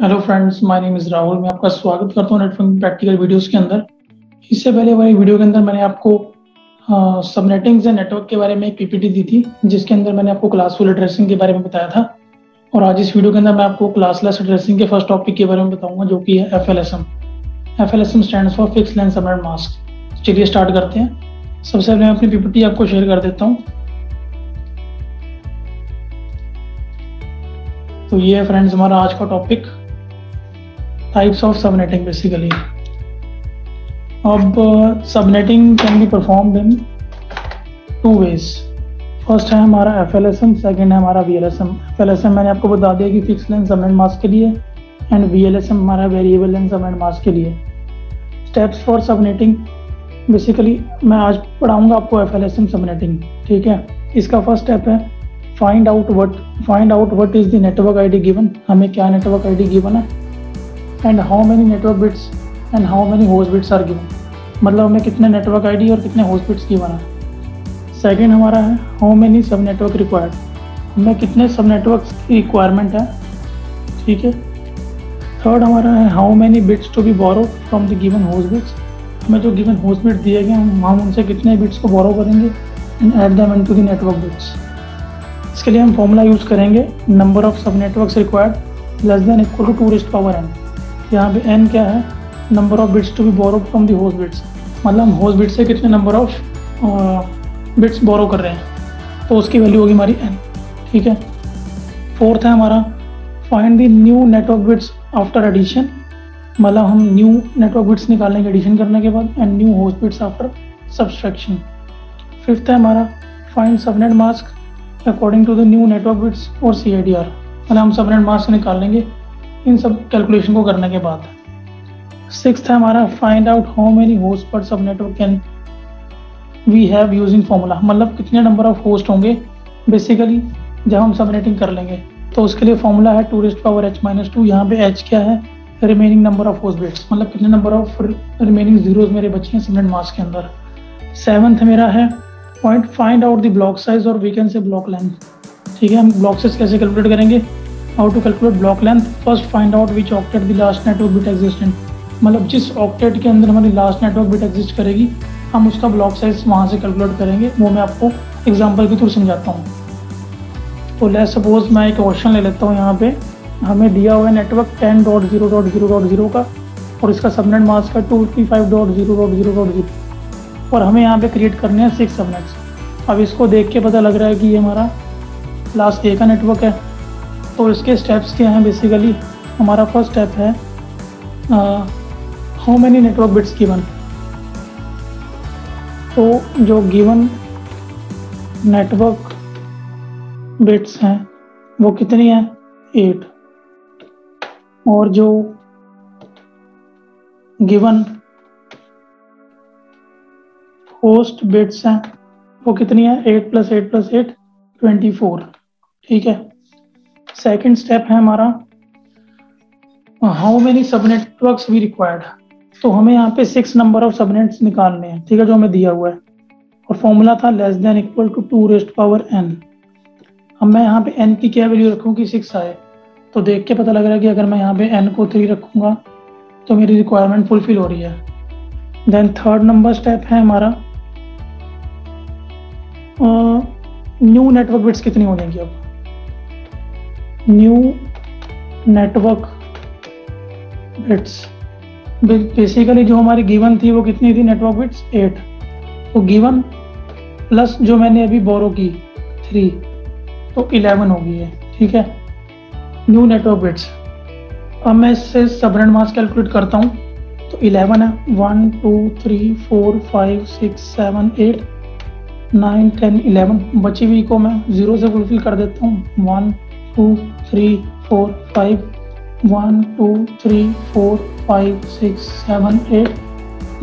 Hello friends, my name is Rahul. मैं आपका स्वागत करता हूँ नेटवर्किंग प्रैक्टिकल वीडियोस के अंदर। इससे पहले वाली वीडियो के अंदर मैंने आपको सबनेटिंग्स एंड नेटवर्क के बारे में एक पीपीटी दी थी, जिसके अंदर मैंने आपको क्लासफुल एड्रेसिंग के बारे में बताया था। और आज इस वीडियो के अंदर मैं आपको क्लासलेस एड्रेसिंग के फर्स्ट टॉपिक के बारे में बताऊंगा, जो कि है FLSM. FLSM stands for fixed line subnet mask. चलिए स्टार्ट करते हैं। सबसे पहले मैं अपनी पीपीटी आपको शेयर कर देता हूँ। तो ये है फ्रेंड्स हमारा आज का topic, types of subnetting basically. अब subnetting can be performed in two ways. First है हमारा एफएलएसएम, सेकंड है हमारा वीएलएसएम। एफएलएसएम मैंने आपको बता दिया कि फिक्स लाइन सबनेट मास्क के लिए, एंड वीएलएसएम हमारा वेरिएबल लाइन सबनेट मास्क के लिए। स्टेप्स फॉर सबनेटिंग बेसिकली मैं आज पढ़ाऊंगा आपको एफएलएसएम सबनेटिंग, ठीक है। इसका फर्स्ट स्टेप है find out what is the network ID given. हमें क्या नेटवर्क आईडी गिवन है, and how many network bits and how many host bits are given. मतलब हमें कितने नेटवर्क आईडी और कितने होस्ट बिट्स गिवन है। सेकंड हमारा है how many sub network required. हमें कितने सब नेटवर्क्स की रिक्वायरमेंट है, ठीक है। थर्ड हमारा है how many bits to be borrow from the given host bits. हमें जो गिवन होस्ट बिट दिए गए हम उनसे कितने बिट्स को बोरो करेंगे and add them into the network bits. इसके लिए हम फॉर्मूला यूज़ करेंगे number of sub networks required less than equal to 2 raised power n। यहाँ पे n क्या है, number of bits to be borrow from the host bits. मतलब हम होस्ट बिट से कितने नंबर ऑफ बिट्स बोरो कर रहे हैं, तो उसकी वैल्यू होगी हमारी n, ठीक है। फोर्थ है हमारा find the new network bits after addition. मतलब हम न्यू नेटवर्क बिट्स निकालने के एडिशन करने के बाद, and new host bits after subtraction. Fifth है हमारा find subnet mask according to the new network bits और CIDR। मतलब हम सबनेट मास्क निकालेंगे इन सब कैलकुलेशन को करने के बाद। सिक्स्थ है हमारा find out how many host per sub network can we have using formula. मतलब कितने नंबर ऑफ होस्ट होंगे बेसिकली जब हम सबनेटिंग कर लेंगे, तो उसके लिए फॉर्मूला है 2 raised power h-2। यहाँ पे h क्या है, remaining number of host bits. मतलब कितने नंबर ऑफ रिमेनिंग जीरोज मेरे बचे हैं सबनेट मास्क के अंदर। सेवंथ मेरा है point find out the block size और we can say block length, ठीक है। हम ब्लॉक साइज कैसे कैलकुलेट करेंगे, how to calculate block length. First find out which octet the last network bit existent. मतलब जिस ऑक्टेट के अंदर हमारी लास्ट नेटवर्क बिट एग्जिस्ट करेगी, हम उसका ब्लॉक साइज वहाँ से कैलकुलेट करेंगे। वो मैं आपको एग्जांपल के थ्रू समझाता हूँ। तो लेट्स सपोज मैं एक क्वेश्चन ले लेता हूँ। यहाँ पे हमें दिया हुआ है नेटवर्क 10.0.0.0 का, और इसका सबनेट मास्क है 255.0.0.0, और हमें यहाँ पे क्रिएट करने हैं 6 सबनेट्स। अब इसको देख के पता लग रहा है कि ये हमारा क्लास A का नेटवर्क है। तो इसके स्टेप्स क्या हैं बेसिकली। हमारा फर्स्ट स्टेप है how many network bits given. तो जो गिवन नेटवर्क बिट्स हैं वो कितनी है, 8। और जो गिवन होस्ट बिट्स हैं वो कितनी है, 8 + 8 + 8 24, ठीक है। सेकंड स्टेप है हमारा हाउ मेनी सब नेटवर्क्स वी रिक्वायर्ड। तो हमें यहाँ पे 6 नंबर ऑफ सबनेट्स निकालने हैं, ठीक है, जो हमें दिया हुआ है। और फॉर्मूला था less than equal to 2 raised power n। अब मैं यहाँ पे n की क्या वैल्यू रखूँ कि 6 आए, तो देख के पता लग रहा है कि अगर मैं यहाँ पे n को 3 रखूँगा तो मेरी रिक्वायरमेंट फुलफिल हो रही है। देन थर्ड नंबर स्टेप है हमारा न्यू नेटवर्क बिट्स कितनी हो जाएंगी। अब न्यू नेटवर्क बिट्स बेसिकली जो हमारी गिवन थी वो कितनी थी, नेटवर्क बिट्स 8। तो गिवन प्लस जो मैंने अभी बोरो की 3, तो 11 हो गई है, ठीक है, न्यू नेटवर्क बिट्स। अब मैं इससे सबनेट मास्क कैलकुलेट करता हूँ। तो 11 है, 1 2 3 4 5 6 7 8 9 10 11। बची हुई को मैं 0 से फुलफिल कर देता हूँ। 1 2 3 4 5 1 2 3 4 5 6 7 8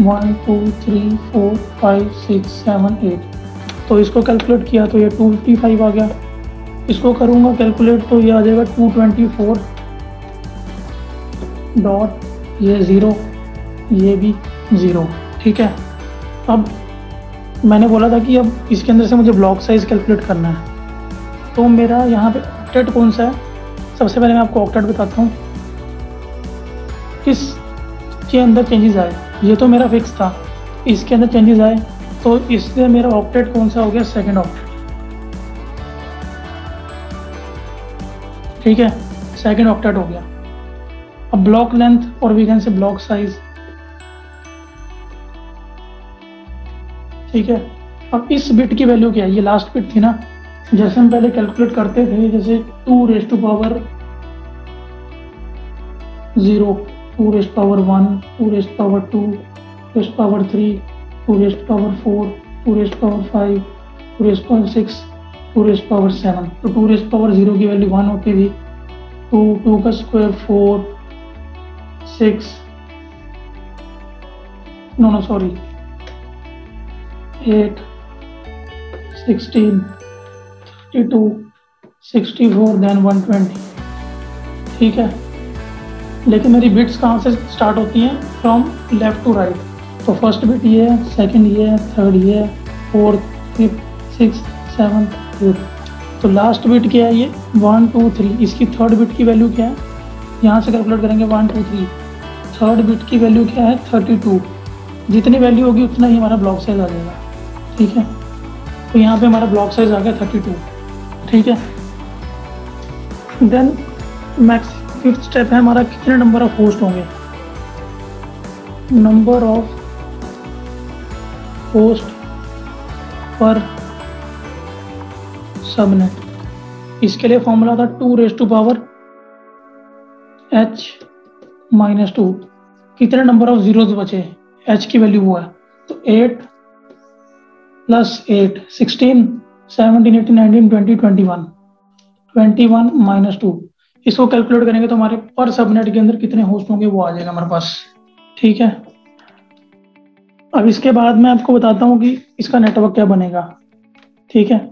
1 2 3 4 5 6 7 8। तो इसको कैलकुलेट किया तो ये 255 आ गया। इसको करूँगा कैलकुलेट तो ये आ जाएगा 224 डॉट ये 0, ये भी 0, ठीक है। अब मैंने बोला था कि अब इसके अंदर से मुझे ब्लॉक साइज कैलकुलेट करना है। तो मेरा यहाँ पे ऑक्टेट कौन सा है, सबसे पहले मैं आपको ऑक्टेट बताता हूँ। इसके अंदर चेंजेस आए, ये तो मेरा फिक्स था, इसके अंदर चेंजेस आए तो इसलिए मेरा ऑक्टेट कौन सा हो गया, सेकंड ऑक्टेट। ठीक है, सेकंड ऑक्टेट हो गया। अब ब्लॉक लेंथ और we can say block size. ठीक है, अब इस बिट की वैल्यू क्या है, ये लास्ट बिट थी ना, जैसे हम पहले कैलकुलेट करते थे, जैसे 2 raise to power 0, 2 raise power 1, 2 raise power 2, 2 raise power 3, 2 raise power 4, 2 raise power 5, 2 raise power 6, 2 raise power 7। तो 2 रेज़ पावर 0 की वैल्यू 1 होती थी, 2 का स्क्वायर 4, 6, नो सॉरी 8, 16, 32, 64 देन 120। ठीक है, लेकिन मेरी बिट्स कहाँ से स्टार्ट होती हैं, फ्रॉम लेफ्ट टू राइट। तो फर्स्ट बिट ये है, सेकंड ये है, थर्ड ये है, fourth, fifth, six, seventh, eighth. तो लास्ट बिट क्या है, ये 1 2 3। इसकी थर्ड बिट की वैल्यू क्या है, यहाँ से कैलकुलेट करेंगे 1 2 3। थर्ड बिट की वैल्यू क्या है, 32। जितनी वैल्यू होगी उतना ही हमारा ब्लॉक साइज आ जाएगा। ठीक है, तो यहाँ पे हमारा ब्लॉक साइज आ गया 32। ठीक है, देन मैक्स फिफ्थ स्टेप है हमारा, कितने नंबर ऑफ होस्ट होंगे, नंबर ऑफ होस्ट पर सबनेट। इसके लिए फॉर्मूला था 2 रेज़ टू पावर h-2। कितने नंबर ऑफ जीरोज बचे, h की वैल्यू वो है, तो 8 + 8 16, 17 18 19 20 21, 21 - 2। इसको कैलकुलेट करेंगे तो हमारे पर सबनेट के अंदर कितने होस्ट होंगे वो आ जाएगा हमारे पास। ठीक है, अब इसके बाद मैं आपको बताता हूँ कि इसका नेटवर्क क्या बनेगा। ठीक है,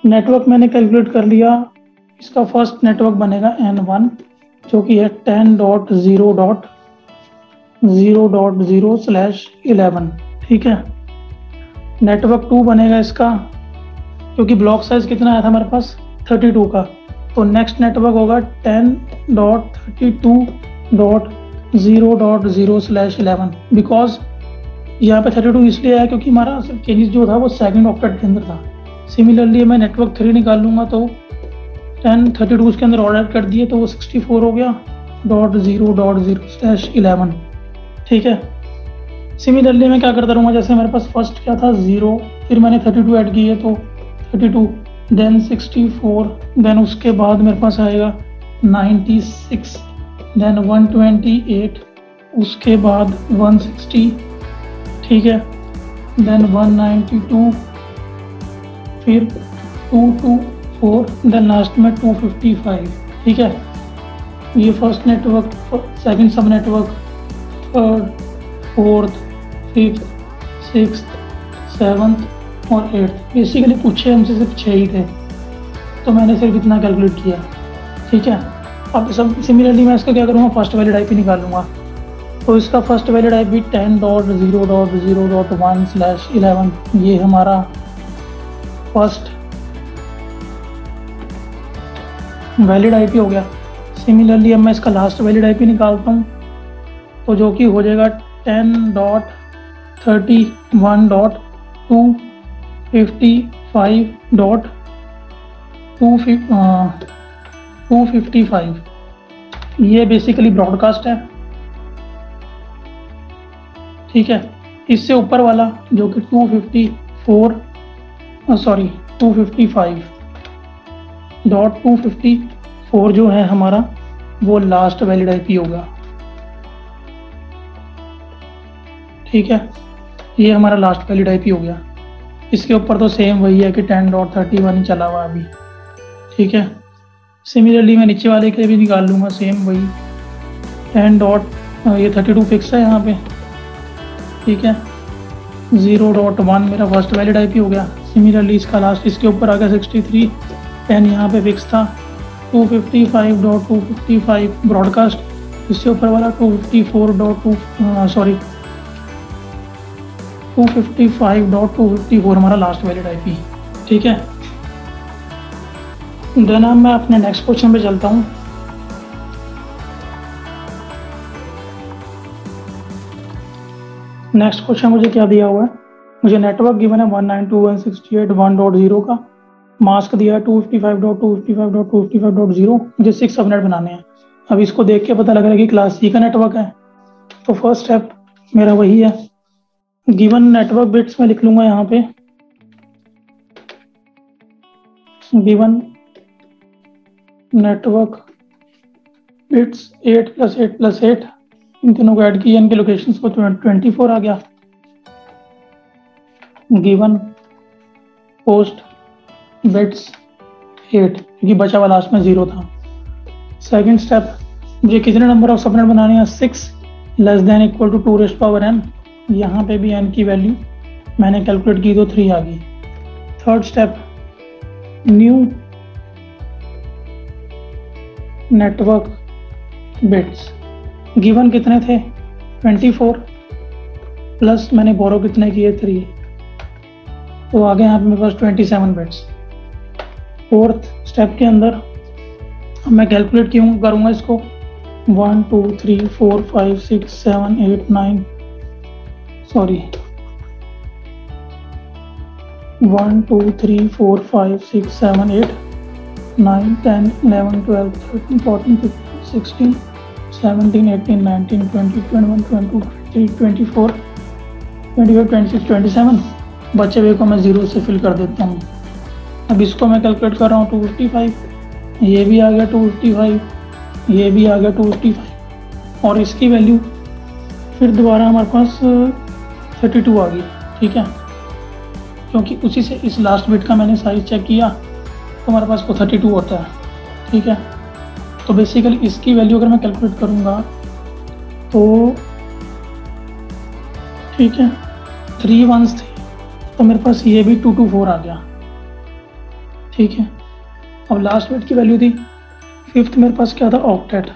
नेटवर्क मैंने कैलकुलेट कर लिया, इसका फर्स्ट नेटवर्क बनेगा N1 जो कि है 10.0.0/11। ठीक है, नेटवर्क 2 बनेगा इसका, क्योंकि ब्लॉक साइज कितना आया था हमारे पास 32 का, तो नेक्स्ट नेटवर्क होगा 10.32.0.0/11। बिकॉज यहाँ पे 32 इसलिए आया क्योंकि हमारा चेंजेस जो था वो सेकंड ऑक्टेट के अंदर था। सिमिलरली मैं नेटवर्क 3 निकाल लूँगा तो 1032 उसके अंदर और ऐड कर दिए तो वो 64 हो गया .0.0/11। ठीक है, सिमिलरली मैं क्या करता रहूँगा, जैसे मेरे पास फर्स्ट क्या था 0, फिर मैंने 32 ऐड किए तो 32, देन 64, देन उसके बाद मेरे पास आएगा 96, देन 128, उसके बाद 160। ठीक है, देन 192, फिर 224, देन लास्ट में 255। ठीक है, ये फर्स्ट नेटवर्क, सेकंड सब network, third, fourth, fifth, sixth, seventh और 8th। बेसिकली पूछे हमसे सिर्फ 6 ही थे, तो मैंने सिर्फ इतना कैलकुलेट किया। ठीक है, अब सब सिमिलरली मैं इसका क्या करूँगा, फर्स्ट वैलिड आईपी निकालूंगा। तो इसका फर्स्ट वैलिड आईपी 10.0.0.1/11, ये हमारा फर्स्ट वैलिड आईपी हो गया। सिमिलरली अब मैं इसका लास्ट वैलिड आईपी निकालता हूँ, तो जो कि हो जाएगा 10.31.255.255। ये बेसिकली ब्रॉडकास्ट है। ठीक है, इससे ऊपर वाला जो कि 255.254 जो है हमारा, वो लास्ट वैलिड आईपी होगा। ठीक है, ये हमारा लास्ट वैलिड आईपी हो गया। इसके ऊपर तो सेम वही है कि 10.31 ही चला हुआ अभी। ठीक है, सिमिलरली मैं नीचे वाले के लिए भी निकाल लूँगा, सेम वही ये 32 फिक्स है यहाँ पे। ठीक है, 0.1 मेरा फर्स्ट वैलिड आईपी हो गया। सिमिलरली इसका लास्ट, इसके ऊपर आ गया 63, 10 यहाँ पे फिक्स था। 255.255 ब्रॉडकास्ट, इससे ऊपर वाला 255.254 हमारा लास्ट वैलिड आईपी। ठीक है, देन मैं अपने नेक्स्ट क्वेश्चन पे चलता हूँ। नेक्स्ट क्वेश्चन मुझे क्या दिया हुआ है, मुझे नेटवर्क गिवन है 192.168.1.0 का, मास्क दिया है 255.255.255.0, मुझे 6 सबनेट बनाने हैं। अब इसको देख के पता लग रहा है कि क्लास सी का नेटवर्क है, तो फर्स्ट स्टेप मेरा वही है, गिवन नेटवर्क बिट्स में लिख लूंगा यहाँ पे, गिवन नेटवर्क बिट्स 8 + 8 + 8, इन तीनों को ऐड किया, इनके लोकेशंस को 24 आ गया। गिवन पोस्ट बिट्स 8, क्योंकि बचा हुआ लास्ट में 0 था। सेकंड स्टेप, मुझे कितने नंबर ऑफ सबनेट बनाने हैं, 6 less than equal to 2n, यहाँ पे भी n की वैल्यू मैंने कैलकुलेट की तो 3 आ गई। Third step, new network bits, given कितने थे 24 प्लस मैंने बोरो कितने किए 3, तो आगे यहाँ पे मेरे पास 27 बिट्स। फोर्थ स्टेप के अंदर अब मैं कैलकुलेट क्यों करूँगा इसको, 1 2 3 4 5 6 7 8 9 सॉरी 1 2 3 4 5 6 7 8 9 10 11 12 13 14 15 16 17 18 19 20 21 22 23 24 25 26 27, बचे हुए को मैं 0 से फिल कर देता हूँ। अब इसको मैं कैलकुलेट कर रहा हूँ 255, ये भी आ गया 255, ये भी आ गया 255, और इसकी वैल्यू फिर दोबारा हमारे पास 32 आ गई। ठीक है, क्योंकि उसी से इस लास्ट बिट का मैंने साइज चेक किया तो हमारे पास को 32 होता है। ठीक है, तो बेसिकली इसकी वैल्यू अगर मैं कैलकुलेट करूँगा तो ठीक है 3 1s थे, तो मेरे पास ये भी 224 आ गया। ठीक है, अब लास्ट बिट की वैल्यू थी, फिफ्थ मेरे पास क्या था, ऑक्टेट।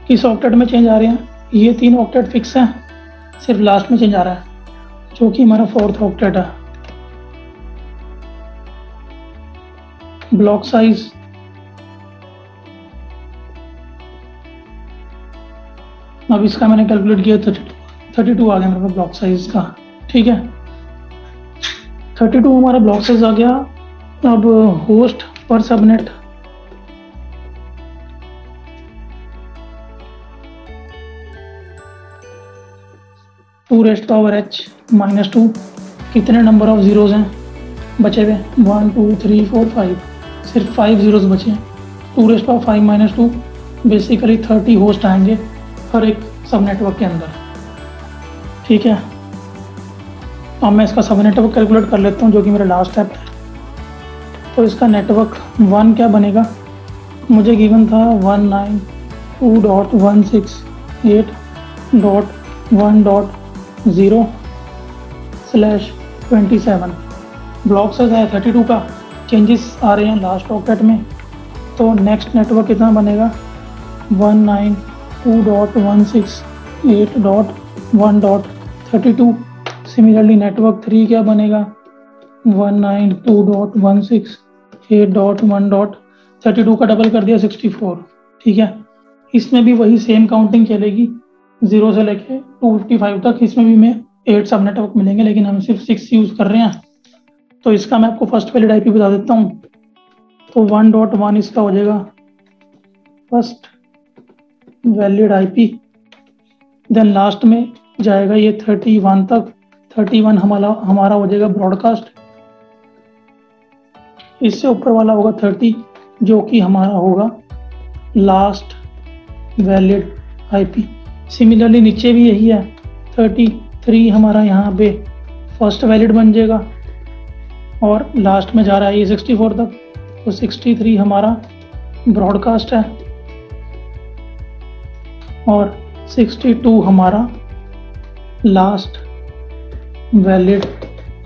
किस ऑक्टेट में चेंज आ रहे हैं, ये 3 ऑक्टेट फिक्स हैं, सिर्फ लास्ट में चेंज आ रहा है जो कि हमारा 4th ऑक्टेट है। ब्लॉक साइज अब इसका मैंने कैलकुलेट किया 32 आ गया मेरे पास ब्लॉक साइज का। ठीक है, 32 हमारा ब्लॉक साइज आ गया। अब होस्ट पर सबनेट, (2⁻⁻⁻²), कितने नंबर ऑफ जीरोज हैं बचे हुए, 1 2 3 4 5, सिर्फ 5 जीरोज बचे हैं। 2⁻⁵ बेसिकली 30 होस्ट आएंगे हर एक सब नेटवर्क के अंदर। ठीक है, अब मैं इसका सब नेटवर्क कैलकुलेट कर लेता हूँ जो कि मेरा लास्ट स्टेप है। तो इसका नेटवर्क 1 क्या बनेगा, मुझे गिवन था 192.168.1.0/27, ब्लॉक साइज है 32 का, चेंजेस आ रहे हैं लास्ट ऑक्टेट में, तो नेक्स्ट नेटवर्क कितना बनेगा 192.168.1.32। सिमिलरली नेटवर्क 3 क्या बनेगा 192.168.1.32 का डबल कर दिया 64। ठीक है, इसमें भी वही सेम काउंटिंग चलेगी 0 से लेके 255 तक। इसमें भी मैं 8 सब नेटवर्क मिलेंगे, लेकिन हम सिर्फ 6 यूज़ कर रहे हैं। तो इसका मैं आपको फर्स्ट वैलिड आईपी बता देता हूँ। तो 1.1 इसका हो जाएगा first valid IP, then last में जाएगा ये 31 तक। 31 हमारा हो जाएगा ब्रॉडकास्ट, इससे ऊपर वाला होगा 30 जो कि हमारा होगा लास्ट वैलिड आईपी। सिमिलरली नीचे भी यही है, 33 हमारा यहाँ पे फर्स्ट वैलिड बन जाएगा और लास्ट में जा रहा है ये 64 तक, तो 63 हमारा ब्रॉडकास्ट है और 62 हमारा लास्ट वैलिड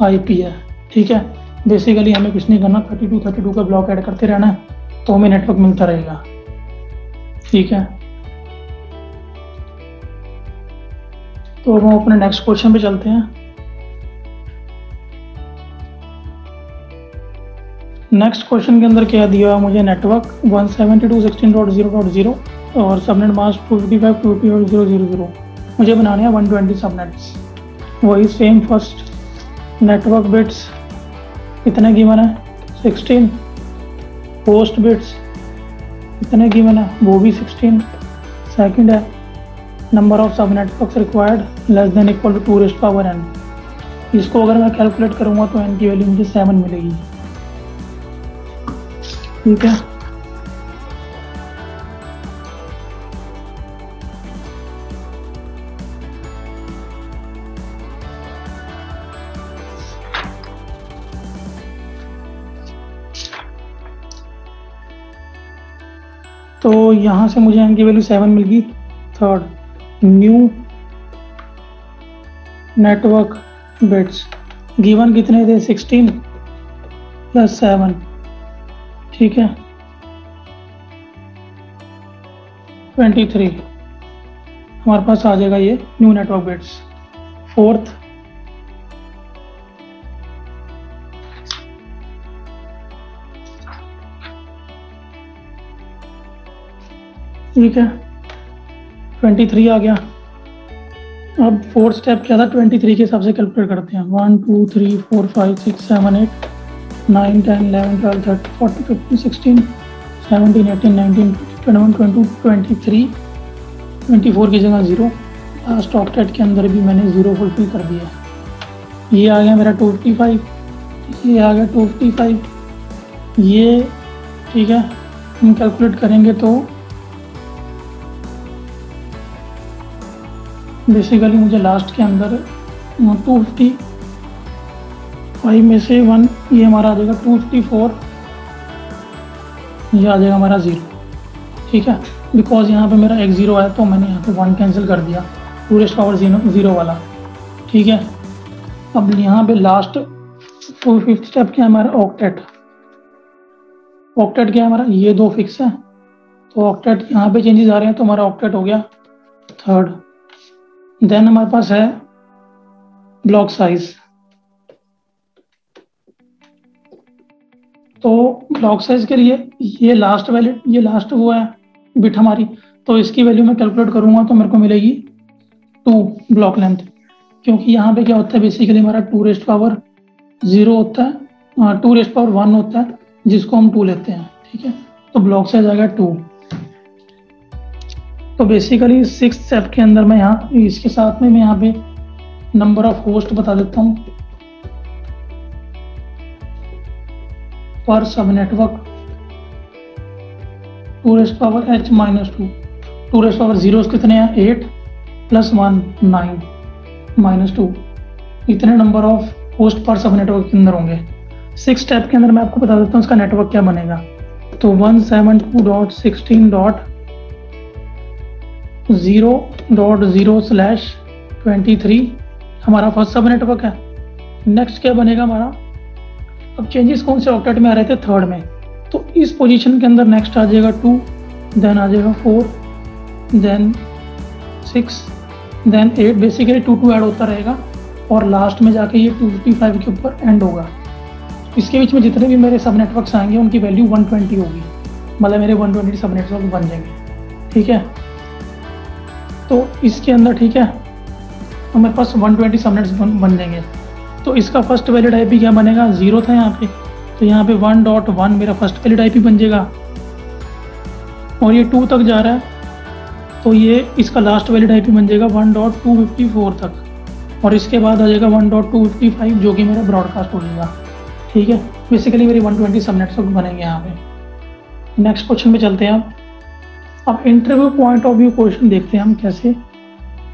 आईपी है। ठीक है, बेसिकली हमें कुछ नहीं करना, 32 का ब्लॉक ऐड करते रहना है तो हमें नेटवर्क मिलता रहेगा। ठीक है, तो हम अपने नेक्स्ट क्वेश्चन पे चलते हैं। नेक्स्ट क्वेश्चन के अंदर क्या दिया हुआ मुझे, नेटवर्क 172.16.0.0 और सबनेट मास्क 255.255.0.0 मुझे बनाने हैं 120 सबनेट्स। वही सेम फर्स्ट नेटवर्क बिट्स कितने गिवन है 16, होस्ट बिट्स कितने गिवन है वो भी 16। सेकंड है number of sub networks required less than equal to 2n। इसको अगर मैं कैलकुलेट करूंगा तो n की वैल्यू मुझे 7 मिलेगी। ठीक है, तो यहाँ से मुझे n की वैल्यू 7 मिल गई। Third, new network bits given कितने थे 16 प्लस 7। ठीक है, 23 हमारे पास आ जाएगा ये न्यू नेटवर्क बिट्स। फोर्थ, ठीक है 23 आ गया। अब फोर्थ स्टेप क्या था, 23 के हिसाब से कैलकुलेट करते हैं। 1 2 3 4 5 6 7 8 9 10 11 12 13 14 15 16 17 18 19 21 22 23 24 की जगह 0। लास्ट ऑक्टेट के अंदर भी मैंने 0 फुलफिल कर दिया। ये आ गया मेरा 255, ये आ गया 255 ये। ठीक है, हम कैलकुलेट करेंगे तो बेसिकली मुझे लास्ट के अंदर 255 में से 1 ये हमारा आ जाएगा 254, ये आ जाएगा हमारा 0। ठीक है, बिकॉज यहाँ पे मेरा एक 0 है तो मैंने यहाँ पे 1 कैंसिल कर दिया, 2⁻0 वाला। ठीक है, अब यहाँ पे लास्ट 5th स्टेप क्या है हमारा, ऑक्टेट। ऑक्टेट क्या है हमारा, ये 2 फिक्स है तो ऑक्टेट यहाँ पे चेंजेस आ रहे हैं तो हमारा ऑक्टेट हो गया। थर्ड, देन हमारे पास है ब्लॉक साइज। तो ब्लॉक साइज के लिए ये लास्ट वैल्यू, ये लास्ट वो है बिट हमारी, तो इसकी वैल्यू मैं कैलकुलेट करूंगा तो मेरे को मिलेगी 2 ब्लॉक लेंथ। क्योंकि यहाँ पे क्या होता है, बेसिकली हमारा 2⁻0 होता है, 2⁻1 होता है जिसको हम 2 लेते हैं। ठीक है, तो ब्लॉक साइज आ गया 2। तो बेसिकली 6th स्टेप के अंदर मैं यहाँ इसके साथ में मैं यहाँ पे नंबर ऑफ होस्ट बता देता हूँ पर सब नेटवर्क 2⁻h-2। 2⁻0 कितने हैं 8 + 1 9 -2, इतने number of host per sub network के अंदर होंगे। 6th स्टेप के अंदर मैं आपको बता देता हूँ इसका नेटवर्क क्या बनेगा। तो 172.16.0.0/23 हमारा फर्स्ट सब नेटवर्क है। नेक्स्ट क्या बनेगा हमारा, अब चेंजेस कौन से ऑक्टेट में आ रहे थे, थर्ड में, तो इस पोजीशन के अंदर नेक्स्ट आ जाएगा 2, देन आ जाएगा 4, देन 6, देन 8। बेसिकली 2 ऐड होता रहेगा और लास्ट में जाके ये 255 के ऊपर एंड होगा। इसके बीच में जितने भी मेरे सब नेटवर्क्स आएंगे उनकी वैल्यू 120 होगी, मतलब मेरे 120 सब नेटवर्क बन जाएंगे। ठीक है, तो इसके अंदर ठीक है तो मेरे पास 120 सबनेट्स बन जाएंगे। तो इसका फर्स्ट वैलिड आईपी क्या बनेगा, 0 था यहाँ पे, तो यहाँ पे 1.1 मेरा फर्स्ट वैलिड आईपी बन जाएगा और ये 2 तक जा रहा है तो ये इसका लास्ट वैलिड आईपी बन जाएगा 1.254 तक, और इसके बाद आ जाएगा 1.255 जो कि मेरा ब्रॉडकास्ट हो जाएगा। ठीक है, बेसिकली मेरी 120 सबनेट्स बनेंगे यहाँ पे। नेक्स्ट क्वेश्चन पे चलते हैं। अब interview point of view question देखते हैं हम कैसे।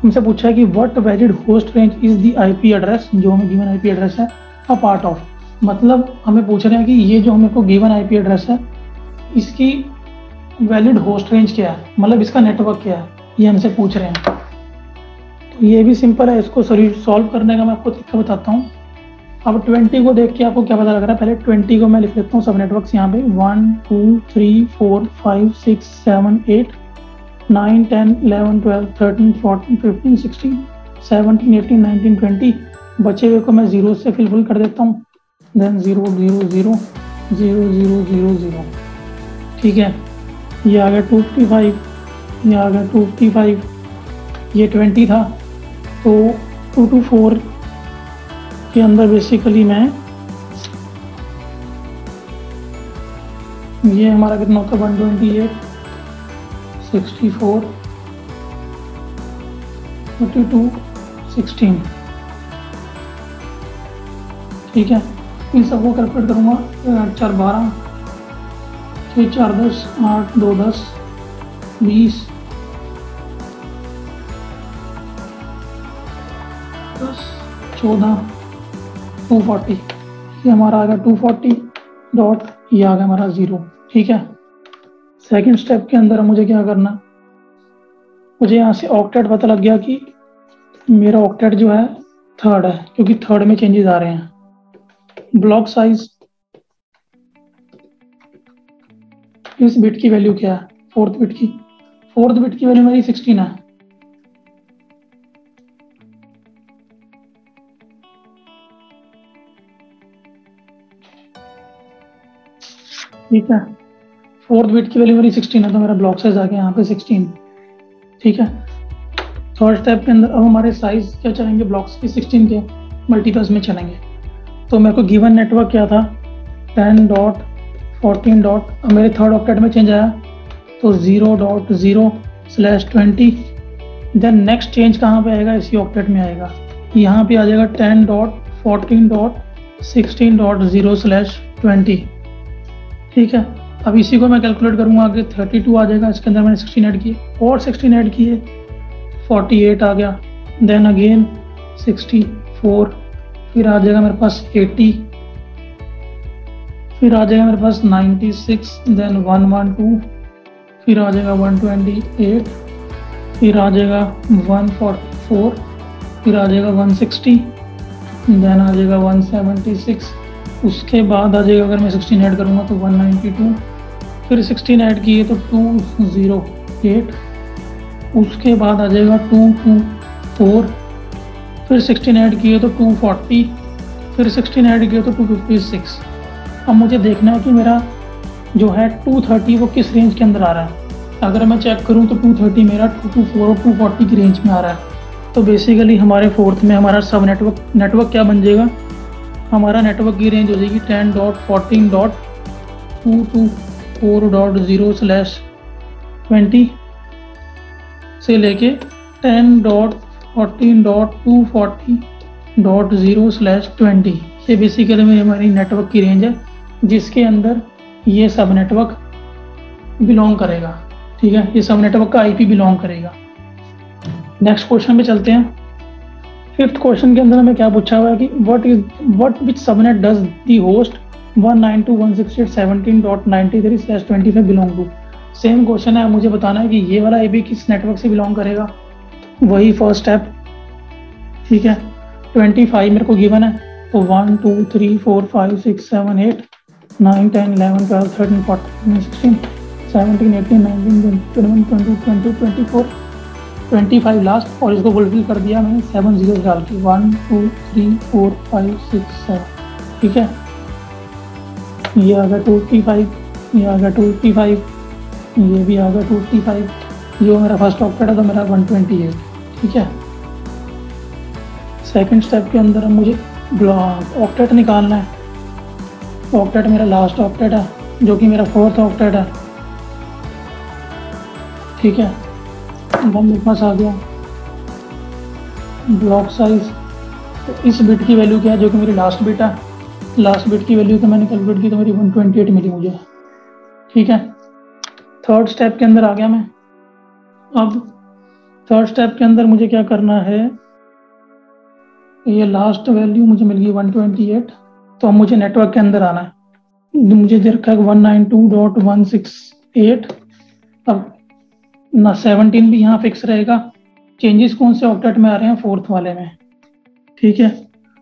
हमसे पूछा है कि what valid host range is the IP address, जो हमें गिवन आईपी एड्रेस है, अ पार्ट ऑफ, मतलब हमें पूछ रहे हैं कि ये जो हमें को गिवन आईपी एड्रेस है इसकी वैलिड होस्ट रेंज क्या है, मतलब इसका नेटवर्क क्या है, ये हमसे पूछ रहे हैं। तो ये भी सिंपल है, इसको सॉल्व करने का मैं आपको तरीका बताता हूँ। अब 20 को देख के आपको क्या पता लग रहा है, पहले 20 को मैं लिख लेता हूँ सब नेटवर्क्स यहाँ पे 1 2 3 4 5 6 7 8 9 10 11 12 13 14 15 16 17 18 19 20। बचे हुए को मैं 0 से फिल कर देता हूँ, देन 0 0 0 0 0 0 0। ठीक है, ये आ गया 255, ये आ गया 255, ये 20 था, तो 224 के अंदर बेसिकली मैं ये हमारा कितना होता है 128 64 42 16, ठीक है। इन सबको कैलकुलेट करूँगा, 8 4 12, 6 4 10, 8 2 10, 20 10 14 240, ये हमारा आ गया 240 डॉट, ये आ गया हमारा 0, ठीक है। सेकंड स्टेप के अंदर मुझे क्या करना, मुझे यहाँ से ऑक्टेट पता लग गया कि मेरा ऑक्टेट जो है थर्ड है, क्योंकि थर्ड में चेंजेस आ रहे हैं। ब्लॉक साइज, इस बिट की वैल्यू क्या है, फोर्थ बिट की वैल्यू मेरी 16 है, ठीक है। फोर्थ बिट की वैल्यू मेरी 16 है, तो मेरा ब्लॉक साइज आ गया यहाँ पे 16, ठीक है। थर्ड स्टेप के अंदर अब हमारे साइज क्या चलेंगे, ब्लॉक्स के 16 के मल्टीपल्स में चलेंगे। तो मेरे को गिवन नेटवर्क क्या था 10 डॉट 14 डॉट, अब मेरे थर्ड ऑक्टेट में चेंज आया तो 0.0/20, देन नेक्स्ट चेंज कहाँ पे आएगा, इसी ऑक्टेट में आएगा, यहाँ पे आ जाएगा 10 डॉट 14 डॉट 16.0/20, ठीक है। अब इसी को मैं कैलकुलेट करूँगा, आगे 32 आ जाएगा, इसके अंदर मैंने 16 ऐड किए और 16 ऐड किए, 48 आ गया, देन अगेन 64, फिर आ जाएगा मेरे पास 80, फिर आ जाएगा मेरे पास 96, देन 112, फिर आ जाएगा 128, फिर आ जाएगा 144, फिर आ जाएगा 160, देन आ जाएगा 176, उसके बाद आ जाएगा अगर मैं 16 ऐड करूँगा तो 192, फिर 16 ऐड किए तो 208, उसके बाद आ जाएगा 224, फिर 16 ऐड किए तो 240, फिर 16 ऐड किए तो 256। अब मुझे देखना है कि मेरा जो है 230 वो किस रेंज के अंदर आ रहा है। अगर मैं चेक करूं तो 230 मेरा 224 और 240 की रेंज में आ रहा है। तो बेसिकली हमारे फोर्थ में हमारा सब नेटवर्क क्या बन जाएगा, हमारा नेटवर्क की रेंज हो जाएगी 10.14.224.0/20 से लेके 10.14.240.0/20। ये बेसिकली में हमारी नेटवर्क की रेंज है जिसके अंदर ये सब नेटवर्क बिलोंग करेगा, ठीक है। ये सब नेटवर्क का आईपी बिलोंग करेगा। नेक्स्ट क्वेश्चन पे चलते हैं। फिफ्थ क्वेश्चन के अंदर हमें क्या पूछा हुआ है कि what which subnet does the host 192.168.17.93/25 belong to. Same question है, मुझे बताना है कि ये वाला आईपी किस नेटवर्क से बिलोंग करेगा, वही फर्स्ट स्टेप, ठीक है। 25 मेरे को गिवन है, तो 1 2 3 4 5 6 7 8 9 10 11 12 13 14 16 17 18 19 21 22 23 24 25 लास्ट, और इसको फुलफिल कर दिया मैंने 7 जीरो डाल के, 1 2 3 4 5 6 7, ठीक है। ये आ गया 25, ये आ गया 25, ये भी आ गया 25, जो मेरा फर्स्ट ऑक्टेट है तो मेरा 128, ठीक है। सेकंड स्टेप के अंदर मुझे ऑक्टेट निकालना है। ऑक्टेट मेरा लास्ट ऑक्टेट है जो कि मेरा फोर्थ ऑक्टेट है, ठीक है। वो मेरे पास आ गया ब्लॉक साइज, तो इस बिट की वैल्यू क्या है जो कि मेरी लास्ट बिट है, लास्ट बिट की वैल्यू तो मैंने कैलकुलेट की तो मेरी 128 मिली मुझे, ठीक है। थर्ड स्टेप के अंदर आ गया मैं। अब थर्ड स्टेप के अंदर मुझे क्या करना है, ये लास्ट वैल्यू मुझे मिल गई 128, तो अब मुझे नेटवर्क के अंदर आना है। मुझे दे रखा है 192.168, अब ना 17 भी यहाँ फिक्स रहेगा, चेंजेस कौन से ऑक्टेट में आ रहे हैं, फोर्थ वाले में, ठीक है।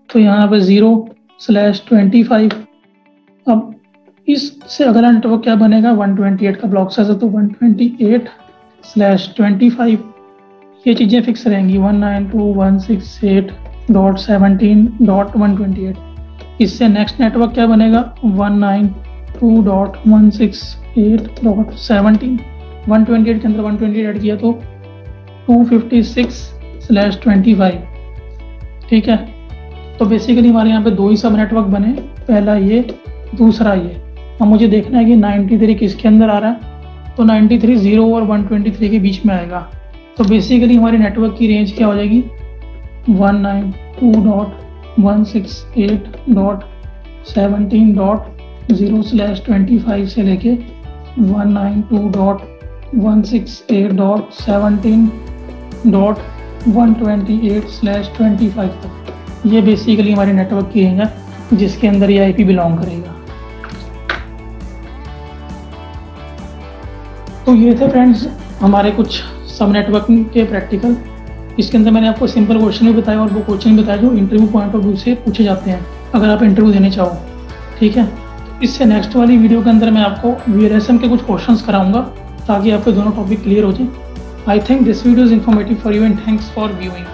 तो यहाँ पे 0/25, अब इससे अगला नेटवर्क क्या बनेगा, 128 का ब्लॉक साइज है तो 128/25, ये चीज़ें फिक्स रहेंगी 192.168.17.128। इससे नेक्स्ट नेटवर्क क्या बनेगा 192.168.17, 128 के अंदर 128 ऐड किया तो 256/25, ठीक है। तो बेसिकली हमारे यहाँ पे 2 ही सब नेटवर्क बने, पहला ये, दूसरा ये। अब मुझे देखना है कि 93 किसके अंदर आ रहा है, तो 93 0 और 123 के बीच में आएगा। तो बेसिकली हमारे नेटवर्क की रेंज क्या हो जाएगी, 192.168.17.0/25 से लेके 192.168.17.128/25 तक। ये बेसिकली हमारी नेटवर्क की रेंज है जिसके अंदर ये आईपी बिलोंग करेगा। तो ये थे फ्रेंड्स हमारे कुछ सब नेटवर्किंग के प्रैक्टिकल। इसके अंदर मैंने आपको सिंपल क्वेश्चन भी बताया और वो क्वेश्चन बताया जो इंटरव्यू पॉइंट ऑफ व्यू से पूछे जाते हैं अगर आप इंटरव्यू देने चाहो। ठीक है, इससे नेक्स्ट वाली वीडियो के अंदर मैं आपको वीएलएसएम के कुछ क्वेश्चंस कराऊंगा ताकि आपके दोनों टॉपिक क्लियर हो जाए। I think this video is informative for you and thanks for viewing.